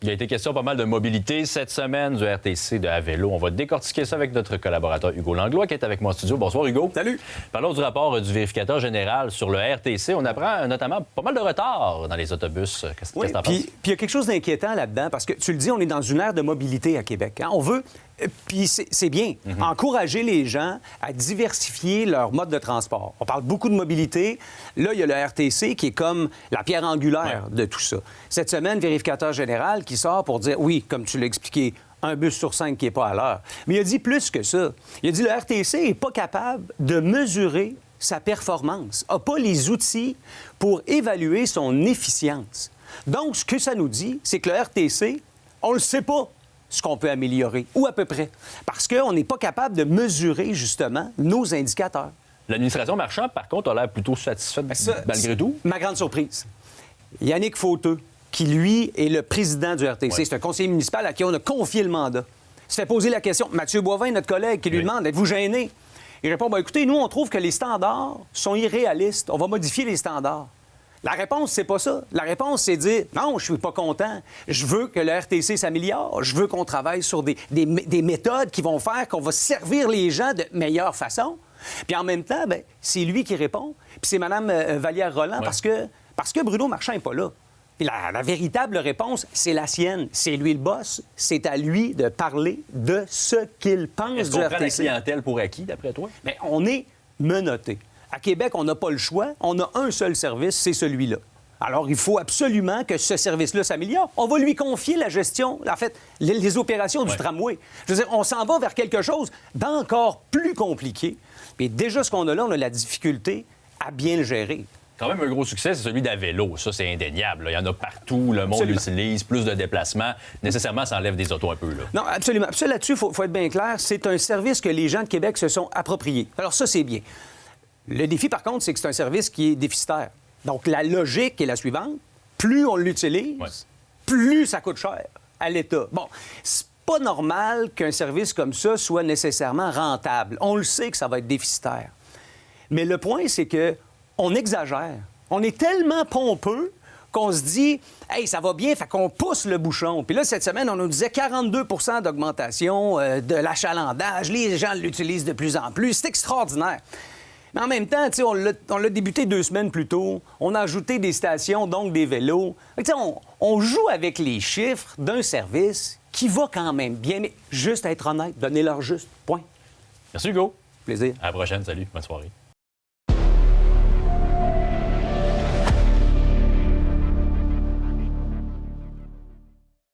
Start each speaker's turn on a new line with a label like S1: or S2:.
S1: Il a été question pas mal de mobilité cette semaine du RTC de à vélo. On va décortiquer ça avec notre collaborateur Hugo Langlois qui est avec moi en studio. Bonsoir Hugo.
S2: Salut.
S1: Parlons du rapport du vérificateur général sur le RTC. On apprend notamment pas mal de retard dans les autobus. Qu'est-ce que t'en penses?
S2: Puis il y a quelque chose d'inquiétant là-dedans parce que tu le dis, on est dans une ère de mobilité à Québec. Hein? On veut, puis c'est bien, encourager les gens à diversifier leur mode de transport. On parle beaucoup de mobilité. Là, il y a le RTC qui est comme la pierre angulaire de tout ça. Cette semaine, vérificateur général qui sort pour dire, oui, comme tu l'as expliqué, un bus sur 5 qui n'est pas à l'heure. Mais il a dit plus que ça. Il a dit le RTC n'est pas capable de mesurer sa performance, n'a pas les outils pour évaluer son efficience. Donc, ce que ça nous dit, c'est que le RTC, on ne le sait pas ce qu'on peut améliorer, ou à peu près, parce qu'on n'est pas capable de mesurer, justement, nos indicateurs.
S1: L'administration Marchand, par contre, a l'air plutôt satisfaite malgré tout.
S2: Ma grande surprise, Yannick Fauteux, qui, lui, est le président du RTC.
S1: Oui.
S2: C'est un conseiller municipal à qui on a confié le mandat. Il se fait poser la question. Mathieu Boivin, notre collègue, qui lui demande, êtes-vous gêné? Il répond, écoutez, nous, on trouve que les standards sont irréalistes. On va modifier les standards. La réponse, c'est pas ça. La réponse, c'est de dire, non, je suis pas content. Je veux que le RTC s'améliore. Je veux qu'on travaille sur des méthodes qui vont faire qu'on va servir les gens de meilleure façon. Puis en même temps, c'est lui qui répond. Puis c'est Mme Vallière-Roland parce que Bruno Marchand n'est pas là. Puis la véritable réponse, c'est la sienne. C'est lui le boss. C'est à lui de parler de ce qu'il pense
S1: Est-ce
S2: du
S1: qu'on
S2: RTC.
S1: prend la clientèle pour acquis, d'après toi?
S2: Bien, on est menotté. À Québec, on n'a pas le choix. On a un seul service, c'est celui-là. Alors, il faut absolument que ce service-là s'améliore. On va lui confier la gestion, en fait, les opérations du tramway. Je veux dire, on s'en va vers quelque chose d'encore plus compliqué. Puis déjà, ce qu'on a là, on a la difficulté à bien le gérer.
S1: Quand même, un gros succès, c'est celui d'à vélo. Ça, c'est indéniable. Il y en a partout. Le monde l'utilise. Plus de déplacements. Nécessairement, ça enlève des autos un peu. Là.
S2: Non, absolument. Ça, là-dessus, il faut être bien clair. C'est un service que les gens de Québec se sont appropriés. Alors ça, c'est bien. Le défi, par contre, c'est que c'est un service qui est déficitaire. Donc, la logique est la suivante. Plus on l'utilise, plus ça coûte cher à l'État. Bon, c'est pas normal qu'un service comme ça soit nécessairement rentable. On le sait que ça va être déficitaire. Mais le point, c'est que on exagère. On est tellement pompeux qu'on se dit « Hey, ça va bien, fait qu'on pousse le bouchon. » Puis là, cette semaine, on nous disait 42 d'augmentation de l'achalandage. Les gens l'utilisent de plus en plus. C'est extraordinaire. Mais en même temps, on l'a débuté 2 semaines plus tôt. On a ajouté des stations, donc des vélos. On joue avec les chiffres d'un service qui va quand même bien, mais juste être honnête, donner leur juste. Point.
S1: Merci Hugo.
S2: Plaisir.
S1: À la prochaine. Salut. Bonne soirée.